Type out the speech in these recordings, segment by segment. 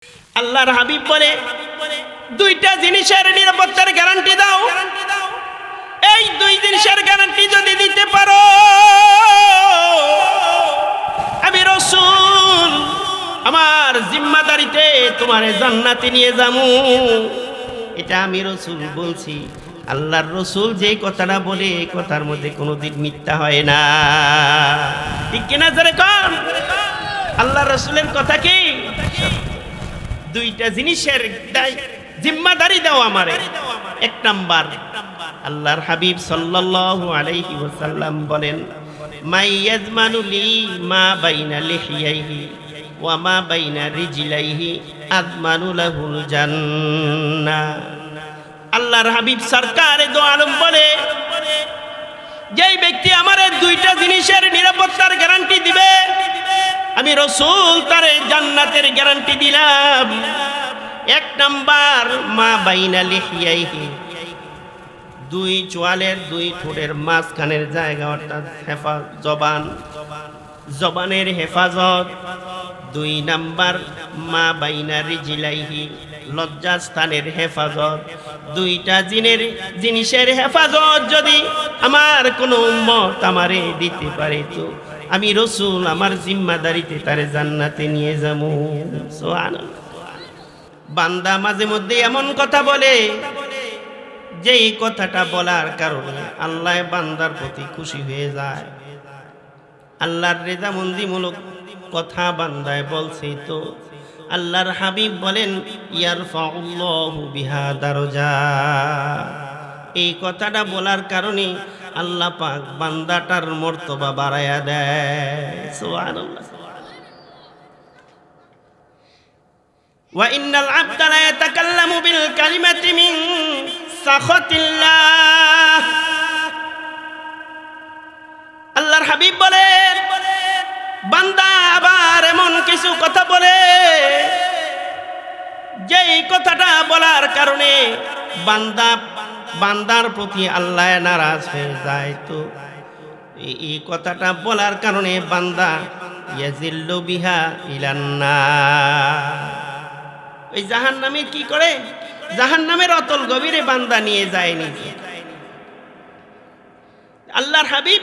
আল্লাহর হাবিব বলে দুইটা জিনিসের নিরাপত্তার গ্যারান্টি দাও। এই দুই জিনিসের গ্যারান্টি যদি দিতে পারো, আমি রাসূল আমার জিম্মাদারিতে তোমার জান্নাতে নিয়ে যাবো। এটা আমি রাসূল বলছি। আল্লাহর রাসূল যে কথাটা বলে এই কথার মধ্যে কোনোদিন মিথ্যা হয় না, ঠিক কিনা জোরে কোন? আল্লাহর রাসূলের কথা কি? দুইটা জিনিসের জিম্মাদারি দাও আমারে। এক নাম্বার, আল্লাহর হাবিব সাল্লাল্লাহু আলাইহি ওয়াসাল্লাম বলেন, মাই ইয়াজমানু লি মা বাইনা লিহিয়াইহি ওয়া মা বাইনা রিজলাইহি আযমানু লাহুল জান্নাহ। আল্লাহর হাবিব সরকারে দো আলম বলে, যেই ব্যক্তি আমারে দুইটা জিনিসের নিরাপত্তার গ্যারান্টি দিবে, আমি রাসূল তারে জান্নাতের গ্যারান্টি দিলাম। এক নাম্বার, মা বাইনা লিহিয়াইহি, দুই চোয়ালের দুই ঠোঁটের মাঝখানের জায়গা, অর্থাৎ জবানের হেফাজত। দুই নাম্বার, মা বাইনা রিজলাইহি, লজ্জাস্থানের হেফাজত। দুইটা জিনিসের হেফাজত যদি আমার কোনো উম্মত আমারে দিতে পারে, তো আমি রাসূল আমার জিম্মাদারিতে তারে জান্নাতে নিয়ে যাবো। সুবহানাল্লাহ। বান্দা মাঝে মধ্যে এমন কথা বলে, যেই কথাটা বলার কারণে আল্লাহ বান্দার প্রতি খুশি হয়ে যায়। আল্লাহর রেজামন্দিমূলক কথা বান্দায় বলছে, তো আল্লাহর হাবিব বলেন, ইয়ারফাউল্লাহু বিহা দারাজাত। এই কথাটা বলার কারণে আল্লাহ পাক বান্দাটার মর্তবা বাড়ায়া দেয়। সুবহানাল্লাহ। ওয়া ইন্নাল আবদা লা ইয়াতাকাল্লামু বিল কালিমাতি মিন সাখাতিল্লাহ। আল্লাহর হাবিব বলেন, বান্দা আবার এমন কিছু কথা বলে, যেই কথাটা বলার কারণে বান্দার প্রতি আল্লাহ নারাজ হয়ে যায়। তো এই কথাটা বলার কারণে বান্দা ইয়াজিল্লু বিহা ইলান্নার, ওই জাহান্নামে কি করে? জাহান্নামের অতল গভীরে বান্দা নিয়ে যায় নিজে। আল্লাহর হাবিব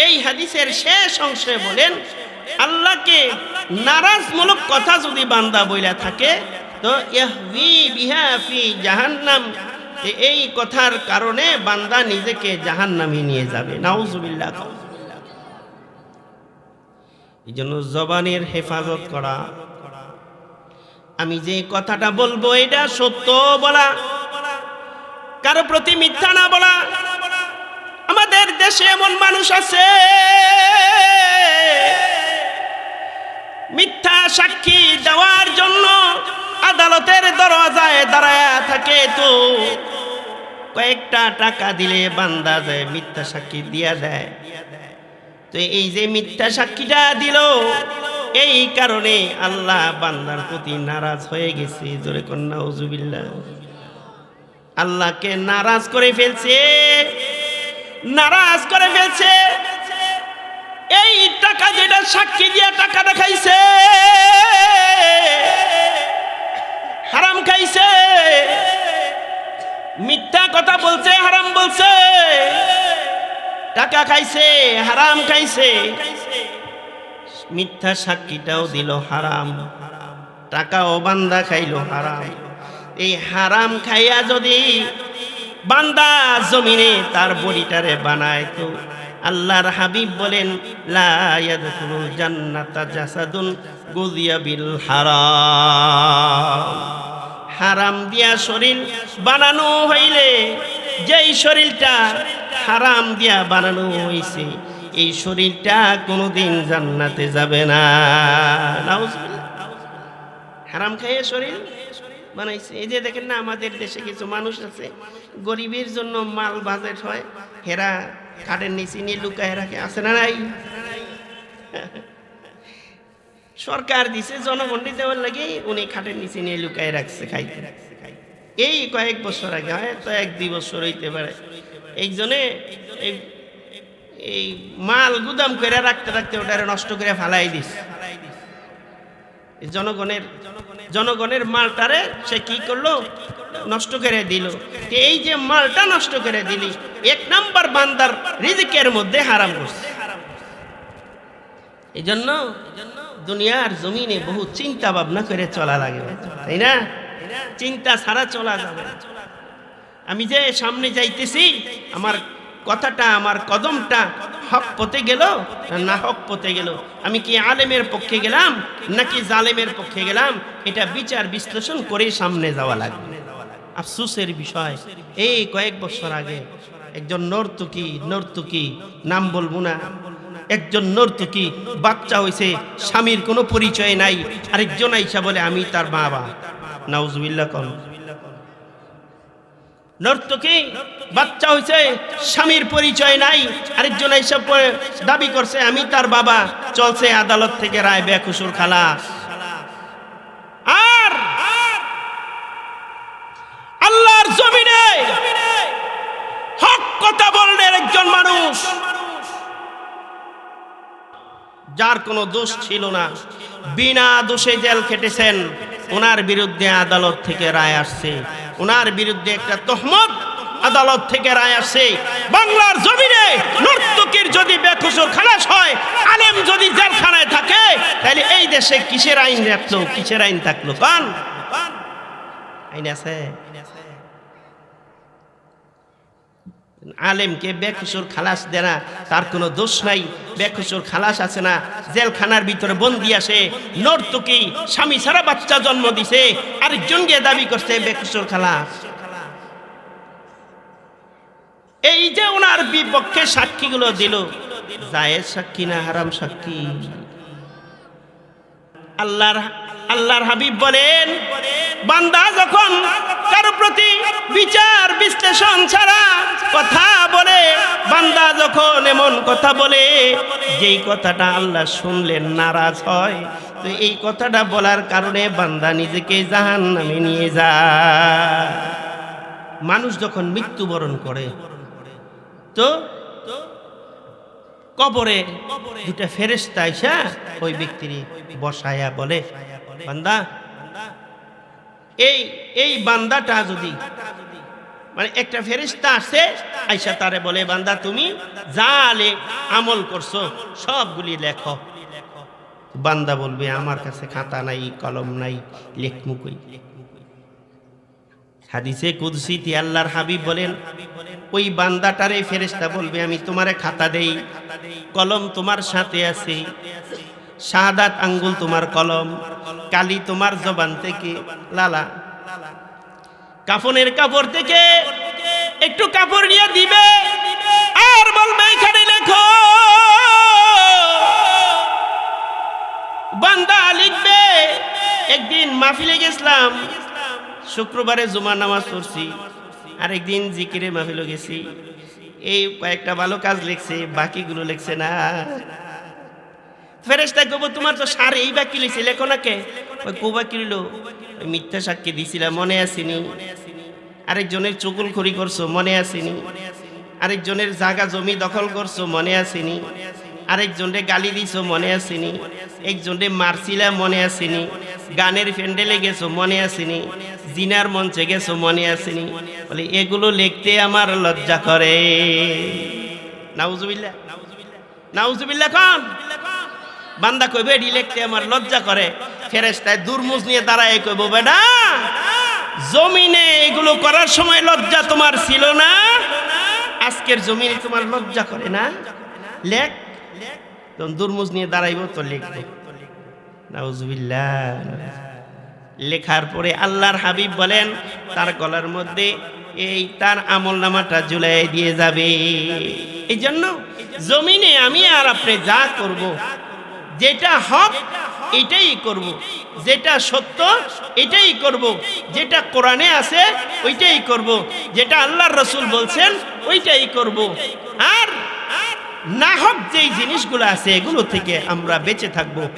এই হাদিসের শেষ অংশে বলেন, আল্লাহকে নারাজমূলক কথা যদি বান্দা বইলা থাকে, তো ইয়াহবি বিহা ফি জাহান্নাম, এই কথার কারণে বান্দা নিজেকে জাহান্নামে নিয়ে যাবে। নাউজুবিল্লাহ। এই জন্য জবানের হেফাজত করা, আমি যে কথাটা বলবো এটা সত্য বলা, কারো প্রতি মিথ্যা না বলা। আমাদের দেশে এমন মানুষ আছে মিথ্যা সাক্ষী দেওয়ার জন্য আদালতের দরজায় দাঁড়ায়া থাকে, তো কয়েকটা টাকা দিলে বান্দা যায় মিথ্যা সাক্ষী দিয়া দেয়। তো এই যে মিথ্যা সাক্ষীটা দিল, এই কারণে আল্লাহ বান্দার প্রতি নারাজ হয়ে গেছে। জোরে কোন নাউজুবিল্লাহ। আল্লাহকে নারাজ করে ফেলছে, নারাজ করে ফেলছে। এই টাকা যেটা সাক্ষী দিয়া টাকা দেখাইছে, হারাম খাইছে, মিথ্যা কথা বলছে, হারাম বলছে, টাকা খাইছে, হারাম খাইছে, মিথ্যা সাক্ষীটাও দিল হারাম, টাকাও বান্দা খাইলো হারাম। এই হারাম খাইয়া যদি বান্দা জমিনে তার বডিটারে বানায়, তো আল্লাহর হাবিব বলেন, লা ইয়াদখুলুল জান্নাতা জাসাদুন গুযিয়া বিল হারাম। হারাম দিয়া শরীর বানানো হইলে, যেই শরীরটা হারাম দিয়া বানানো হইছে, এই শরীরটা কোনোদিন জান্নাতে যাবে না। নাউজুবিল্লাহ। হারাম খাইয়ে শরীর বানাইছে। এই যে দেখেন না, আমাদের দেশে কিছু মানুষ আছে, গরিবের জন্য মাল বাজেট হয়, হেরা খাটের নিচে নিয়ে লুকায় রাখে, আছে না নাই? সরকার দিছে, জনগণ দেওয়ার লাগে উনি খাটের নিচে নিয়ে লুকায় রাখছে খাইতে। এই কয়েক বছর আগে, হয়তো 1-2 বছর হইতে পারে, একজনে এই মাল গুদাম করে রাখতে রাখতে ওটা নষ্ট করে ফালাই দিস। জনগণের মালটারে সে কি করলো, নষ্ট করে দিল। এই যে মালটা নষ্ট করে দিলি, এক নাম্বার বান্দার রিজিকের মধ্যে হারাম করছে। এই জন্য দুনিয়ার জমিনে বহু চিন্তা ভাবনা করে চলা লাগে, তাই না? চিন্তা ছাড়া চলা যাবে না। আমি যে সামনে যাইতেছি, আমার কথাটা, আমার কদমটা হক পথে গেল না হক পথে গেল, আমি কি আলেমের পক্ষে গেলাম নাকি জালেমের পক্ষে গেলাম, এটা বিচার বিশ্লেষণ করে সামনে যাওয়া লাগবে। আফসোসের বিষয়, এই কয়েক বছর আগে একজন নর্তকী, নাম বলবো না, একজন নর্তকী বাচ্চা হয়েছে, স্বামীর কোনো পরিচয় নাই, আরেকজন আইসা বলে আমি তার বাবা। নাউজুবিল্লাহ। কোন নর্তকী বাচ্চা হয়েছে, স্বামীর পরিচয় নাই, আরেকজন আইসা দাবি করছে আমি তার বাবা। চলছে আদালত থেকে রায়, বেকসুর খালাস। আর আল্লাহর জমিনে হক কথা বললেন একজন মানুষ, যার কোনো দোষ ছিল না, বিনা দোষে জেল খেটেছেন, ওনার বিরুদ্ধে আদালত থেকে রায় আসছে, ওনার বিরুদ্ধে একটা তহমত আদালত থেকে রায় আসছে। বাংলার জমিনে নর্তকীর যদি বেকসুর খালাস হয়, আলেম যদি জেলখানায় থাকে, তাহলে এই দেশে কিসের আইন রাখলো, কিসের আইন থাকলো? কোন আইন আছে? আলেমকে বেকসুর খালাস দেয় না, তার কোনো দোষ নাই, বেকসুর খালাস আছে না, জেলখানার ভিতরে বন্দি আসে। নর্তকী স্বামী ছাড়া বাচ্চা জন্ম দিছে, আরেকজন গিয়ে দাবি করছে বেকসুর খালাস। এই যে ওনার বিপক্ষে সাক্ষীগুলো দিল, জায়েজ সাক্ষী না হারাম সাক্ষী? আল্লাহর হাবিব বলেন, বান্দা যখন কারো প্রতি বিচার বিশ্লেষণ ছাড়া কথা বলে, বান্দা যখন এমন কথা বলে যেই কথাটা আল্লাহ শুনলেন নারাজ হয়, তো এই কথাটা বলার কারণে বান্দা নিজেকে জাহান্নামে নিয়ে যায়। মানুষ যখন মৃত্যুবরণ করে, তো কবরে দুটা ফেরেশতা আইসা ওই ব্যক্তির বসায়া বলে, বান্দা, এই বান্দাটা যদি, মানে একটা ফেরেশতা আসে আইসা তারে বলে, বান্দা তুমি যা আমল করছো সবগুলি লেখো। বান্দা বলবে, আমার কাছে খাতা নাই, কলম নাই, লেখমু কই? হাদিসে কুদসিতে আল্লাহর হাবিব বলেন, ওই বান্দাটারে ফেরেশতা বলবে, আমি তোমারে খাতা দেই, কলম তোমার সাথে আছে, শাহাদাত আঙ্গুল তোমার কলম, কালি তোমার জবান থেকে, লালা কাফনের কাপড় থেকে একটু কাপড় নিয়ে দিবে, আর বলবে এখানে লেখো। বান্দা লিখবে, একদিন মাহফিলে গেছিলাম, শুক্রবারে জুমার নামাজ পড়ছি, আরেকদিন জিকিরে মাহফিলে গেছি, এই কয়েকটা ভালো কাজ লিখছে, বাকিগুলো লিখছে না। ফেরেশতা কইবো, তোমার তো সার এই বাকি লিখছে, লেখো না কে? ওই কো বাকি লিলো? ওই মিথ্যা সাক্ষী দিছিলাম, মনে আসেনি? আরেকজনের চুগলখড়ি করছো, মনে আসেনি? আরেকজনের জায়গা জমি দখল করছো, মনে আসেনি? আরেকজনরে গালি দিছো, মনে আসেনি? একজনরে মারছিলা, মনে আসেনি? গানের প্যান্ডেলে গেছো, মনে আসেনি? জিনার মঞ্চে গেছো, মনে আসেনি? বলে এগুলো লিখতে আমার লজ্জা করে। নাউজুবিল্লাহ, নাউজুবিল্লাহ। কোন বান্দা কইবে এডি লিখতে আমার লজ্জা করে? ফেরেশতায় দুরমুজ নিয়ে দাঁড়ায় কইব, বেটা জমিনে এগুলো করার সময় লজ্জা তোমার ছিল না, আজকের জমিনে তোমার লজ্জা করে না? লেখ। তখন দুরমুজ নিয়ে দাঁড়াইব তো লিখবে। নাউজুবিল্লাহ। লেখার পরে আল্লাহর হাবিব বলেন, তার গলার মধ্যে এই তার আমলনামাটা ঝুলাই দিয়ে যাবে। এই জন্য জমিনে আমি আর আপনি যা করব, যেটা হক এটাই করব, যেটা সত্য এটাই করব, যেটা কোরআনে আছে ওইটাই করব, যেটা আল্লাহর রাসূল বলছেন ওইটাই করব। আর না হক যেই জিনিসগুলো আছে এগুলো থেকে আমরা বেঁচে থাকবো।